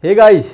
Hey guys,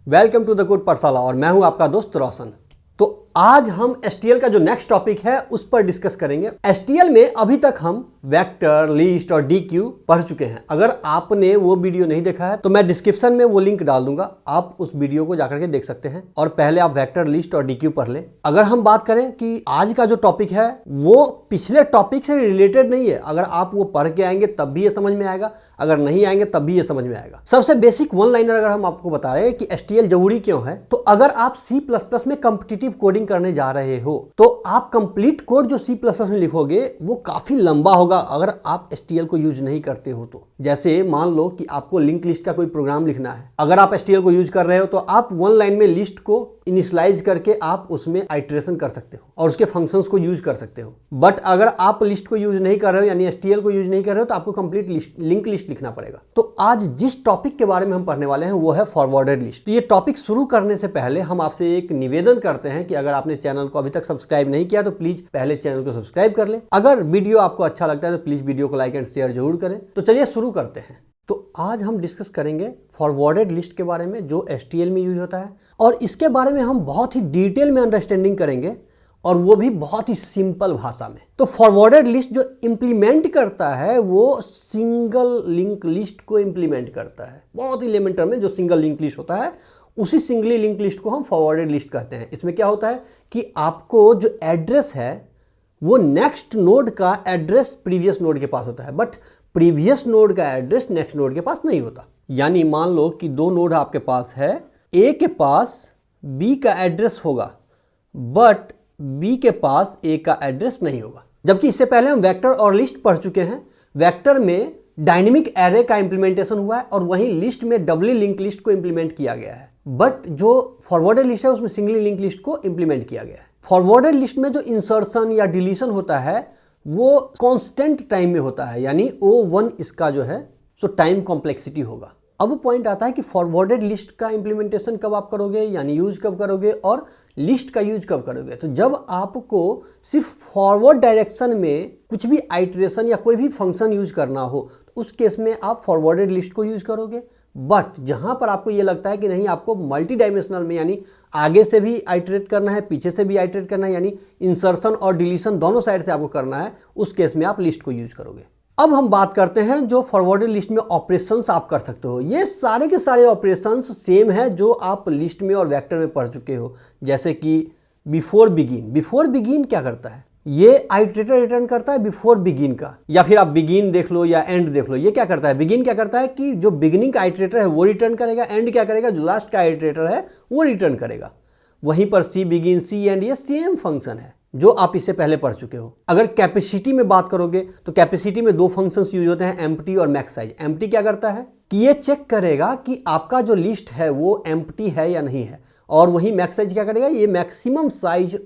welcome to the code Pathshala और मैं हूं आपका दोस्त रोशन। तो आज हम STL का जो नेक्स्ट टॉपिक है उस पर डिस्कस करेंगे। STL में अभी तक हम वेक्टर, लिस्ट और DQ पढ़ चुके हैं। अगर आपने वो वीडियो नहीं देखा है तो मैं डिस्क्रिप्शन में वो लिंक डाल दूंगा, आप उस वीडियो को जाकर के देख सकते हैं और पहले आप वेक्टर, लिस्ट और DQ पढ़ लें। अगर हम बात करें कि आज का जो टॉपिक है वो पिछले टॉपिक से रिलेटेड नहीं है, अगर आप वो पढ़ के आएंगे तब भी ये समझ में आएगा, अगर नहीं आएंगे तब भी ये समझ में आएगा। सबसे बेसिक वन लाइनर अगर हम आपको बताएं कि STL जरूरी क्यों है, तो अगर आप C++ में कॉम्पिटिटिव कोडिंग करने जा रहे हो तो आप कंप्लीट कोड जो C++ में लिखोगे वो काफी लंबा होगा अगर आप STL को यूज नहीं करते हो तो। जैसे मान लो कि आपको लिंक लिस्ट का कोई प्रोग्राम लिखना है, अगर आप STL को यूज कर रहे हो तो आप वन लाइन में लिस्ट को इनिशियलाइज करके आप उसमें आइटरेशन कर सकते हो और उसके फंक्शंस को यूज कर सकते हो। बट अगर आप लिस्ट को यूज नहीं कर रहे हो यानी STL को यूज नहीं कर रहे हो तो आपको कंप्लीट लिंक लिस्ट लिखना पड़ेगा। तो आज जिस टॉपिक के बारे में हम पढ़ने वाले हैं वो है फॉरवर्डेड लिस्ट। ये टॉपिक शुरू करने से पहले हम आपसे एक निवेदन करते हैं कि अगर आपने चैनल को अभी तक सब्सक्राइब नहीं किया तो प्लीज पहले चैनल को सब्सक्राइब कर ले। अगर वीडियो आपको अच्छा लगता है तो प्लीज वीडियो को लाइक एंड शेयर जरूर करें। तो चलिए शुरू करते हैं। तो आज हम डिस्कस करेंगे फॉरवर्डेड लिस्ट के बारे में जो STL में यूज होता है और इसके बारे में हम बहुत ही डिटेल में अंडरस्टैंडिंग करेंगे और वो भी बहुत ही सिंपल भाषा में। तो फॉरवर्डेड लिस्ट जो इंप्लीमेंट करता है वो सिंगल लिंक लिस्ट को इंप्लीमेंट करता है। बहुत ही एलिमेंटर में जो सिंगल लिंक लिस्ट होता है उसी सिंगली लिंक लिस्ट को हम फॉरवर्डेड लिस्ट कहते हैं। इसमें क्या होता है कि आपको जो एड्रेस है वो नेक्स्ट नोड का एड्रेस प्रीवियस नोड के पास होता है, बट प्रीवियस नोड का एड्रेस नेक्स्ट नोड के पास नहीं होता। यानी मान लो कि दो नोड आपके पास है, A के पास B का एड्रेस होगा बट B के पास A का एड्रेस नहीं होगा। जबकि इससे पहले हम वेक्टर और लिस्ट पढ़ चुके हैं। वेक्टर में डायनेमिक एरे का इंप्लीमेंटेशन हुआ है और वहीं लिस्ट में डबली लिंक लिस्ट को इंप्लीमेंट किया गया है, बट जो फॉरवर्डेड लिस्ट है उसमें सिंगली लिंक लिस्ट को इंप्लीमेंट किया गया है। फॉरवर्डेड लिस्ट में जो इंसर्शन या डिलीशन होता है वो कांस्टेंट टाइम में होता है, यानी O1 इसका जो है सो टाइम कॉम्प्लेक्सिटी होगा। अब पॉइंट आता है कि फॉरवर्डेड लिस्ट का इंप्लीमेंटेशन कब आप करोगे, यानी यूज कब करोगे और लिस्ट का यूज कब करोगे। तो जब आपको सिर्फ फॉरवर्ड डायरेक्शन में कुछ भी आइटरेशन या कोई भी फंक्शन यूज करना हो तो उस केस में आप फॉरवर्डेड लिस्ट को यूज करोगे। बट जहां पर आपको ये लगता है कि नहीं, आपको मल्टी डायमेंशनल में यानी आगे से भी आइटरेट करना है, पीछे से भी आइटरेट करना है, यानी इंसर्शन और डिलीशन दोनों साइड से आपको करना है, उस केस में आप लिस्ट को यूज करोगे। अब हम बात करते हैं जो फॉरवर्डेड लिस्ट में ऑपरेशंस आप कर सकते हो। ये सारे के सारे ऑपरेशंस सेम है जो आप लिस्ट में और वेक्टर में पढ़ चुके हो। जैसे कि बिफोर बिगिन, बिफोर बिगिन क्या करता है, ये आइटरेटर रिटर्न करता है बिफोर बिगिन का, या फिर आप बिगिन देख लो या एंड देख लो। ये क्या करता है, बिगिन क्या करता है कि जो बिगिनिंग का आइटरेटर है वो रिटर्न करेगा, एंड क्या करेगा, जो लास्ट का आइटरेटर है वो रिटर्न करेगा। वहीं पर सी बिगिन, सी एंड, ये सेम फंक्शन है जो आप इससे पहले पढ़ चुके हो। अगर कैपेसिटी में बात करोगे तो कैपेसिटी में दो फंक्शंस यूज होते हैं, एम्प्टी और मैक्स साइज। एम्प्टी क्या करता है कि ये चेक करेगा कि आपका जो लिस्ट है वो एम्प्टी है या नहीं है, और वहीं मैक्स साइज क्या करेगा, ये मैक्सिमम साइज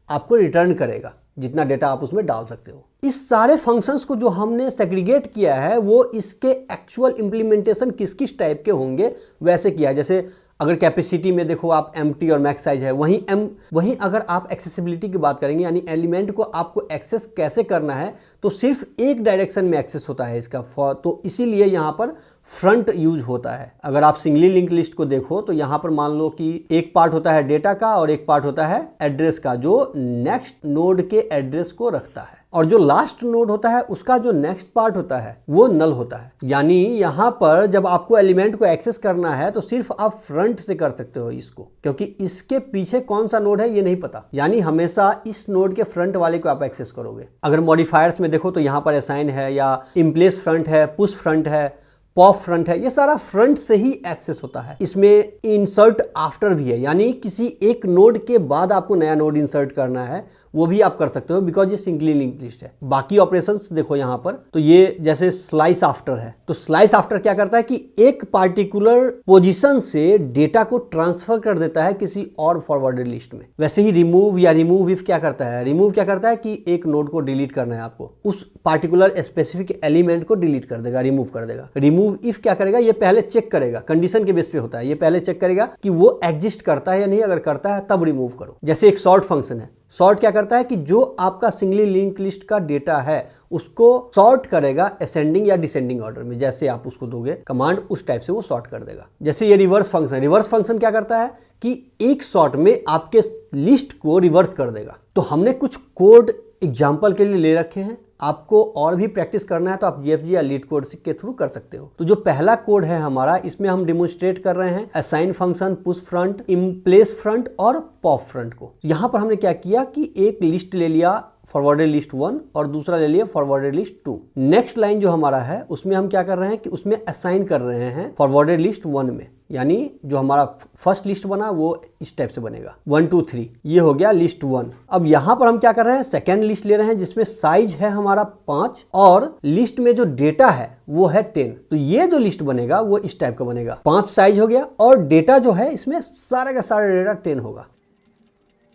आपको रिटर्न करेगा जितना डेटा आप उसमें डाल सकते हो। इस सारे फंक्शंस को जो हमने सेग्रीगेट किया है वो इसके एक्चुअल इंप्लीमेंटेशन किस किस टाइप के होंगे वैसे किया है। जैसे अगर कैपेसिटी में देखो आप एम्प्टी और मैक्स साइज है, वहीं अगर आप एक्सेसिबिलिटी की बात करेंगे यानी एलिमेंट को आपको एक्सेस कैसे करना है तो सिर्फ एक डायरेक्शन में एक्सेस होता है इसका, तो इसीलिए यहाँ पर फ्रंट यूज होता है। अगर आप सिंगली लिंक लिस्ट को देखो तो यहाँ पर मान लो कि एक पार्ट होता है डेटा का और एक पार्ट होता है एड्रेस का जो नेक्स्ट नोड के एड्रेस को रखता है, और जो लास्ट नोड होता है उसका जो नेक्स्ट पार्ट होता है वो नल होता है। यानी यहाँ पर जब आपको एलिमेंट को एक्सेस करना है तो सिर्फ आप फ्रंट से कर सकते हो इसको, क्योंकि इसके पीछे कौन सा नोड है ये नहीं पता, यानी हमेशा इस नोड के फ्रंट वाले को आप एक्सेस करोगे। अगर मॉडिफायर्स में देखो तो यहाँ पर असाइन है या इम्प्लेस फ्रंट है, पुश फ्रंट है, पॉप फ्रंट है, ये सारा फ्रंट से ही एक्सेस होता है। इसमें इंसर्ट आफ्टर भी है, यानी किसी एक नोड के बाद आपको नया नोड इंसर्ट करना है वो भी आप कर सकते हो, बिकॉज ये सिंगली लिंक लिस्ट है। बाकी ऑपरेशंस देखो यहाँ पर तो ये जैसे स्लाइस आफ्टर है, तो स्लाइस आफ्टर क्या करता है कि एक पार्टिकुलर पोजीशन से डेटा को ट्रांसफर कर देता है किसी और फॉरवर्डेड लिस्ट में। वैसे ही रिमूव या रिमूव इफ क्या करता है, रिमूव क्या करता है कि एक नोड को डिलीट करना है आपको, उस पार्टिकुलर स्पेसिफिक एलिमेंट को डिलीट कर देगा, रिमूव कर देगा। रिमूव इफ क्या करेगा, ये पहले चेक करेगा, कंडीशन के बेस पे होता है, ये पहले चेक करेगा कि वो एग्जिस्ट करता है या नहीं, अगर करता है तब रिमूव करो। जैसे एक सॉर्ट फंक्शन है, सॉर्ट क्या करता है कि जो आपका सिंगली लिंक लिस्ट का डेटा है उसको सॉर्ट करेगा असेंडिंग या डिसेंडिंग ऑर्डर में। जैसे आप उसको दोगे कमांड उस टाइप से वो सॉर्ट कर देगा। जैसे ये रिवर्स फंक्शन क्या करता है कि एक सॉर्ट में आपके लिस्ट को रिवर्स कर देगा। तो हमने कुछ कोड एग्जाम्पल के लिए ले रखे हैं, आपको और भी प्रैक्टिस करना है तो आप जीएफजी या लीड कोड के थ्रू कर सकते हो। तो जो पहला कोड है हमारा, इसमें हम डेमोन्स्ट्रेट कर रहे हैं assign function, push front, emplace front और पॉप फ्रंट को। यहां पर हमने क्या किया कि एक लिस्ट ले लिया फॉरवर्डेड लिस्ट 1 और दूसरा ले लिया फॉरवर्डेड लिस्ट 2। नेक्स्ट लाइन जो हमारा है उसमें हम क्या कर रहे हैं कि उसमें असाइन कर रहे हैं फॉरवर्डेड लिस्ट 1 में, यानी जो हमारा फर्स्ट लिस्ट बना वो इस टाइप से बनेगा 1 2 3, ये हो गया लिस्ट 1। अब यहां पर हम क्या कर रहे हैं, सेकेंड लिस्ट ले रहे हैं जिसमें साइज है हमारा 5 और लिस्ट में जो डेटा है वो है 10। तो ये जो लिस्ट बनेगा वो इस टाइप का बनेगा, 5 साइज हो गया और डेटा जो है इसमें सारे का सारा डेटा 10 होगा।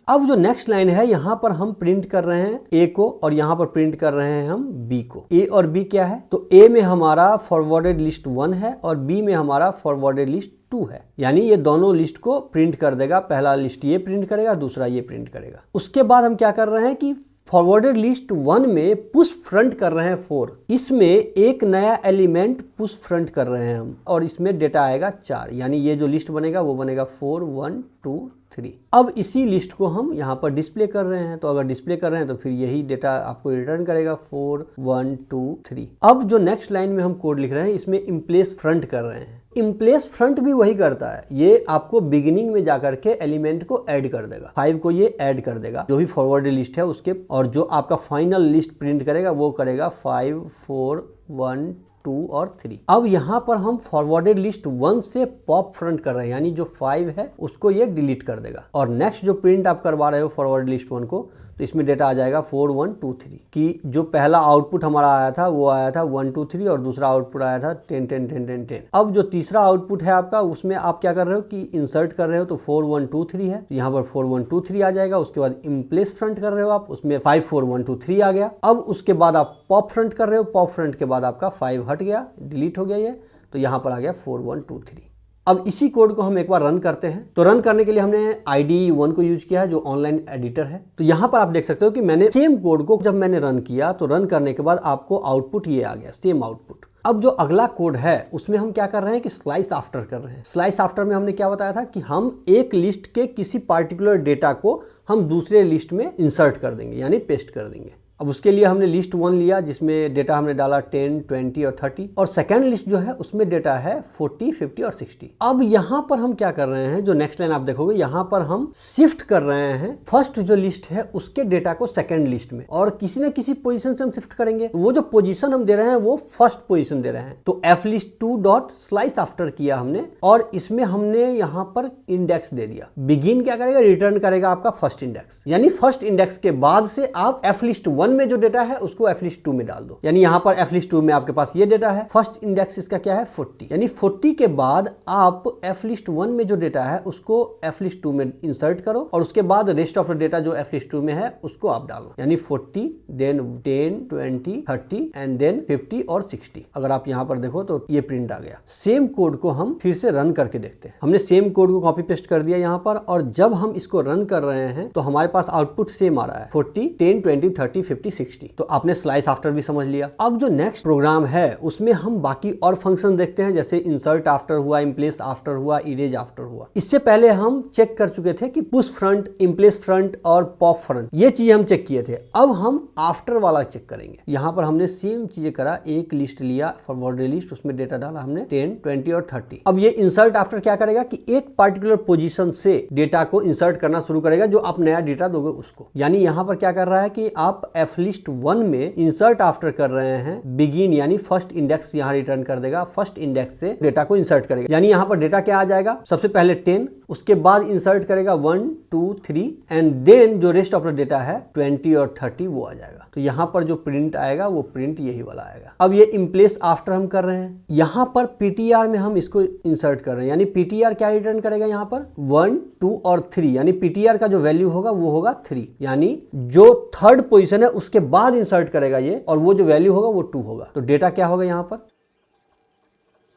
अब जो नेक्स्ट लाइन है यहां पर हम प्रिंट कर रहे हैं ए को और यहां पर प्रिंट कर रहे हैं हम बी को। ए और बी क्या है, तो ए में हमारा फॉरवर्डेड लिस्ट 1 है और बी में हमारा फॉरवर्डेड लिस्ट 2 है, यानी ये दोनों लिस्ट को प्रिंट कर देगा। पहला लिस्ट ये प्रिंट करेगा, दूसरा ये प्रिंट करेगा। उसके बाद हम क्या कर रहे हैं कि फॉरवर्डेड लिस्ट 1 में पुश फ्रंट कर रहे हैं 4, इसमें एक नया एलिमेंट पुश फ्रंट कर रहे हैं हम और इसमें डेटा आएगा 4, यानी ये जो लिस्ट बनेगा वो बनेगा 4 1 2 3। अब इसी लिस्ट को हम यहाँ पर डिस्प्ले कर रहे हैं, तो अगर डिस्प्ले कर रहे हैं तो फिर यही डेटा आपको रिटर्न करेगा 4 1 2 3। अब जो नेक्स्ट लाइन में हम कोड लिख रहे हैं इसमें इम्प्लेस फ्रंट कर रहे हैं। इम्प्लेस फ्रंट भी वही करता है, ये आपको बिगिनिंग में जाकर के एलिमेंट को ऐड कर देगा, 5 को ये ऐड कर देगा जो भी फॉरवर्डेड लिस्ट है उसके, और जो आपका फाइनल लिस्ट प्रिंट करेगा वो करेगा 5 4 1 2 और 3। अब यहाँ पर हम फॉरवर्डेड लिस्ट 1 से पॉप फ्रंट कर रहे हैं, यानी जो 5 है उसको ये डिलीट कर देगा। और नेक्स्ट जो प्रिंट आप करवा रहे हो फॉरवर्ड लिस्ट 1 को, तो इसमें डेटा आ जाएगा 4 1 2 3 कि जो पहला आउटपुट हमारा आया था वो आया था 1 2 3 और दूसरा आउटपुट आया था 10 10 10 10 10। अब जो तीसरा आउटपुट है आपका उसमें आप क्या कर रहे हो कि इंसर्ट कर रहे हो, तो 4 1 2 3 है, यहाँ पर 4 1 2 3 आ जाएगा। उसके बाद इम्प्लेस फ्रंट कर रहे हो आप, उसमें 5 4 1 2 3 आ गया। अब उसके बाद आप पॉप फ्रंट कर रहे हो, पॉप फ्रंट के बाद आपका 5 हट गया, डिलीट हो गया ये, तो यहाँ पर आ गया 4 1 2 3। अब इसी कोड को हम एक बार रन करते हैं। तो रन करने के लिए हमने IDE 1 को यूज किया है जो ऑनलाइन एडिटर है। तो यहाँ पर आप देख सकते हो कि मैंने सेम कोड को जब मैंने रन किया तो रन करने के बाद आपको आउटपुट ये आ गया, सेम आउटपुट। अब जो अगला कोड है उसमें हम क्या कर रहे हैं कि स्लाइस आफ्टर कर रहे हैं। स्लाइस आफ्टर में हमने क्या बताया था कि हम एक लिस्ट के किसी पार्टिकुलर डेटा को हम दूसरे लिस्ट में इंसर्ट कर देंगे, यानी पेस्ट कर देंगे। अब उसके लिए हमने लिस्ट 1 लिया जिसमें डेटा हमने डाला 10 20 और 30, और सेकेंड लिस्ट जो है उसमें डेटा है 40 50 और 60। अब यहाँ पर हम क्या कर रहे हैं, जो नेक्स्ट लाइन आप देखोगे यहाँ पर हम शिफ्ट कर रहे हैं फर्स्ट जो लिस्ट है उसके डेटा को सेकेंड लिस्ट में, और किसी न किसी पोजीशन से हम शिफ्ट करेंगे। तो वो जो पोजीशन हम दे रहे हैं वो फर्स्ट पोजीशन दे रहे हैं। तो flist2 डॉट स्लाइस आफ्टर किया हमने और इसमें हमने यहाँ पर इंडेक्स दे दिया। बिगिन क्या करेगा, रिटर्न करेगा आपका फर्स्ट इंडेक्स, यानी फर्स्ट इंडेक्स के बाद से आप flist1 में जो डेटा है उसको flist2 में डाल दो। यानी यहां पर flist2 में आपके पास ये डेटा है, फर्स्ट इंडेक्स इसका क्या है 40, यानी 40 के बाद आप flist1 में जो डेटा है उसको flist2 में इंसर्ट करो और उसके बाद रेस्ट ऑफ द डेटा जो flist2 में है उसको आप डालो, यानी 40 देन 10 20 30 एंड देन 50 और 60। अगर आप यहां पर देखो तो ये प्रिंट आ गया। सेम कोड को हम फिर से रन करके देखते हैं। हमने सेम कोड को कॉपी पेस्ट कर दिया यहां पर, और जब हम इसको रन कर रहे हैं तो हमारे पास आउटपुट सेम आ रहा है 40 10 20 30 50 60। तो आपने स्लाइस आफ्टर भी समझ लिया। अब जो नेक्स्ट प्रोग्राम है उसमें हम बाकी और फंक्शन देखते हैं, जैसे इंसर्ट आफ्टर हुआ, इम्प्लेस आफ्टर हुआ, इरेज आफ्टर हुआ। इससे पहले हम चेक कर चुके थे कि पुश फ्रंट, इम्प्लेस फ्रंट और पॉप फ्रंट, ये चीजें हम चेक किए थे। अब हम आफ्टर वाला चेक करेंगे। यहाँ पर हमने सेम चीजें करा, एक लिस्ट लिया फॉरवर्डेड लिस्ट, उसमें डेटा डाला हमने 10 20 और 30। अब ये इंसर्ट आफ्टर क्या करेगा कि एक पार्टिकुलर पोजीशन से डेटा को इंसर्ट करना शुरू करेगा, जो आप नया डेटा दोगे उसको। यानी यहाँ पर क्या कर रहा है कि आप flist1 में इंसर्ट आफ्टर कर रहे हैं बिगिन, यानी फर्स्ट इंडेक्स यहाँ रिटर्न कर देगा, फर्स्ट इंडेक्स से डेटा को इंसर्ट करेगा। यानी यहाँ पर डेटा क्या आ जाएगा, सबसे पहले 10, उसके बाद इंसर्ट करेगा 1 2 3 एंड देन जो रेस्ट ऑफ द डेटा है 20 और 30 वो आ जाएगा। तो यहाँ पर जो प्रिंट आएगा वो प्रिंट यही वाला आएगा। अब ये इम्प्लेस आफ्टर हम कर रहे हैं, यहाँ पर ptr में हम इसको इंसर्ट कर रहे हैं, यानी ptr क्या रिटर्न करेगा यहाँ पर 1 2 और 3, यानी ptr का जो वैल्यू होगा वो होगा 3, यानी जो थर्ड पोजीशन है उसके बाद इंसर्ट करेगा ये, और वो जो वैल्यू होगा वो 2 होगा। तो डेटा क्या होगा यहाँ पर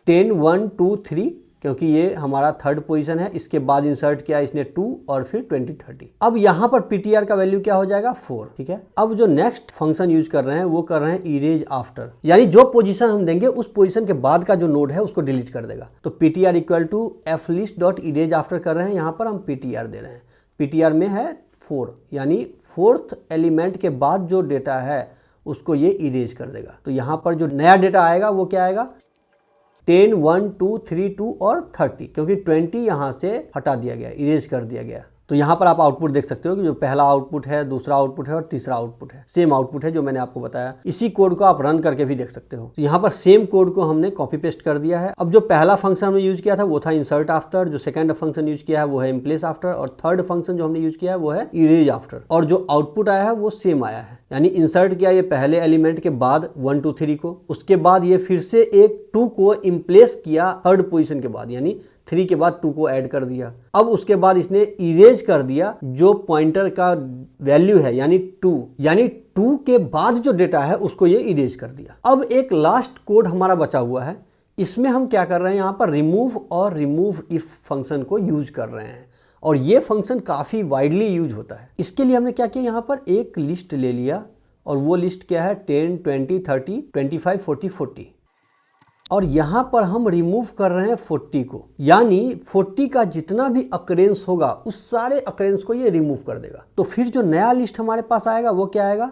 10 1 2 3 क्योंकि ये हमारा थर्ड पोजीशन है, इसके बाद इंसर्ट किया इसने 2 और फिर 2030। अब यहाँ पर पीटीआर का वैल्यू क्या हो जाएगा 4, ठीक है। अब जो नेक्स्ट फंक्शन यूज कर रहे हैं वो कर रहे हैं इरेज आफ्टर, यानी जो पोजीशन हम देंगे उस पोजीशन के बाद का जो नोड है उसको डिलीट कर देगा। तो PTR equal to flist dot erase after कर रहे हैं, यहाँ पर हम पीटीआर दे रहे हैं। पीटीआर में है 4, यानी फोर्थ एलिमेंट के बाद जो डेटा है उसको ये इरेज कर देगा। तो यहाँ पर जो नया डेटा आएगा वो क्या आएगा 10, 1, 2, 3, 2 और 30, क्योंकि 20 यहाँ से हटा दिया गया, इरेज कर दिया गया। तो यहाँ पर आप आउटपुट देख सकते हो कि जो पहला आउटपुट है, दूसरा आउटपुट है और तीसरा आउटपुट है, सेम आउटपुट है जो मैंने आपको बताया। इसी कोड को आप रन करके भी देख सकते हो। तो यहाँ पर सेम कोड को हमने कॉपी पेस्ट कर दिया है। अब जो पहला फंक्शन हमने यूज किया था वो था इंसर्ट आफ्टर, जो सेकंड फंक्शन यूज किया है वो है इम्प्लेस आफ्टर, और थर्ड फंक्शन जो हमने यूज किया है वो है इरेज आफ्टर। और जो आउटपुट आया है वो सेम आया है, यानी इंसर्ट किया ये पहले एलिमेंट के बाद 1, 2, 3 को, उसके बाद ये फिर से एक 2 को इम्प्लेस किया थर्ड पोजीशन के बाद, यानी 3 के बाद 2 को ऐड कर दिया। अब उसके बाद इसने इरेज कर दिया जो पॉइंटर का वैल्यू है, यानी 2 के बाद जो डेटा है उसको ये इरेज कर दिया। अब एक लास्ट कोड हमारा बचा हुआ है, इसमें हम क्या कर रहे हैं, यहाँ पर रिमूव और रिमूव इफ फंक्शन को यूज कर रहे हैं, और ये फंक्शन काफ़ी वाइडली यूज होता है। इसके लिए हमने क्या किया, यहाँ पर एक लिस्ट ले लिया, और वो लिस्ट क्या है 10, 20, 30, 25, 40, 40, और यहाँ पर हम रिमूव कर रहे हैं 40 को, यानी 40 का जितना भी अकरेंस होगा उस सारे अकरेंस को ये रिमूव कर देगा। तो फिर जो नया लिस्ट हमारे पास आएगा वो क्या आएगा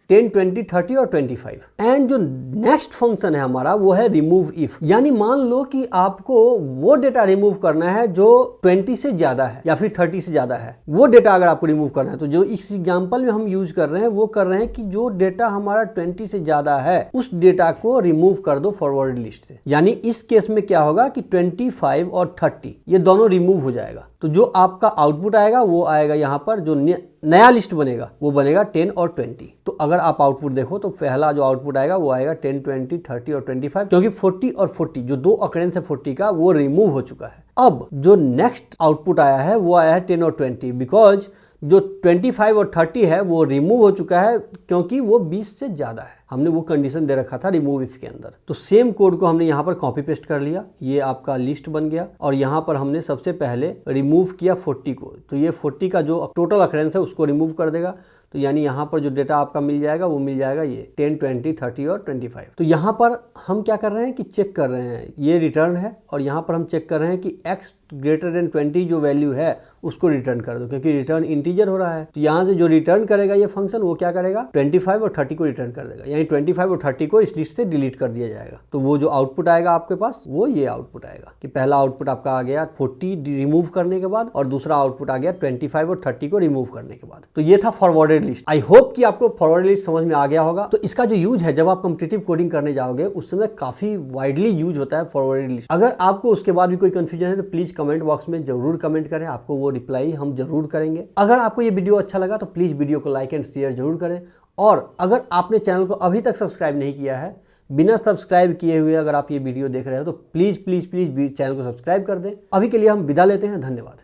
10, 20, 30 और 25। एंड जो नेक्स्ट फंक्शन है हमारा वो है रिमूव इफ, यानी मान लो कि आपको वो डेटा रिमूव करना है जो 20 से ज्यादा है या फिर 30 से ज्यादा है, वो डेटा अगर आपको रिमूव करना है, तो जो इस एग्जांपल में हम यूज कर रहे हैं वो कर रहे हैं कि जो डेटा हमारा 20 से ज्यादा है उस डेटा को रिमूव कर दो फॉरवर्ड लिस्ट से। यानी इस केस में क्या होगा कि 25 और 30 ये दोनों रिमूव हो जाएगा। तो जो आपका आउटपुट आएगा वो आएगा यहाँ पर, जो नया लिस्ट बनेगा वो बनेगा 10 और 20। तो अगर आप आउटपुट देखो तो पहला जो आउटपुट आएगा वो आएगा 10, 20, 30 और 25, क्योंकि 40 और 40 जो दो अकरेंस है 40 का वो रिमूव हो चुका है। अब जो नेक्स्ट आउटपुट आया है वो आया है 10 और 20, बिकॉज जो 25 और 30 है वो रिमूव हो चुका है क्योंकि वो 20 से ज्यादा है। हमने वो कंडीशन दे रखा था रिमूव इफ के अंदर। तो सेम कोड को हमने यहाँ पर कॉपी पेस्ट कर लिया, ये आपका लिस्ट बन गया, और यहाँ पर हमने सबसे पहले रिमूव किया 40 को। तो ये 40 का जो टोटल अकरेंस है उसको रिमूव कर देगा। तो यानी यहाँ पर जो डेटा आपका मिल जाएगा वो मिल जाएगा ये 10, 20, 30 और 25। तो यहाँ पर हम क्या कर रहे हैं कि चेक कर रहे हैं, ये रिटर्न है, और यहाँ पर हम चेक कर रहे हैं कि x ग्रेटर देन 20 जो वैल्यू है उसको रिटर्न कर दो, क्योंकि रिटर्न इंटीजर हो रहा है। तो यहाँ से जो रिटर्न करेगा ये फंक्शन वो क्या करेगा 25 और 30 को रिटर्न कर देगा, यानी 25 और 30 को इस लिस्ट से डिलीट कर दिया जाएगा। तो वो जो आउटपुट आएगा आपके पास वो ये आउटपुट आएगा कि पहला आउटपुट आपका आ गया 40 रिमूव करने के बाद, और दूसरा आउटपुट आ गया 25 और 30 को रिमूव करने के बाद। तो ये था फॉरवर्डेड लिस्ट। आई होप कि आपको फॉरवर्डेड लिस्ट समझ में आ गया होगा। तो इसका जो यूज है जब आप कॉम्पिटिटिव कोडिंग करने जाओगे उस समय काफी वाइडली यूज होता है फॉरवर्डेड लिस्ट। अगर आपको उसके बाद भी कोई कंफ्यूजन है तो प्लीज कमेंट बॉक्स में जरूर कमेंट करें, आपको वो रिप्लाई हम जरूर करेंगे। अगर आपको ये वीडियो अच्छा लगा तो प्लीज वीडियो को लाइक एंड शेयर जरूर करें, और अगर आपने चैनल को अभी तक सब्सक्राइब नहीं किया है, बिना सब्सक्राइब किए हुए अगर आप ये वीडियो देख रहे हो तो प्लीज प्लीज प्लीज चैनल को सब्सक्राइब कर दें। अभी के लिए हम विदा लेते हैं, धन्यवाद।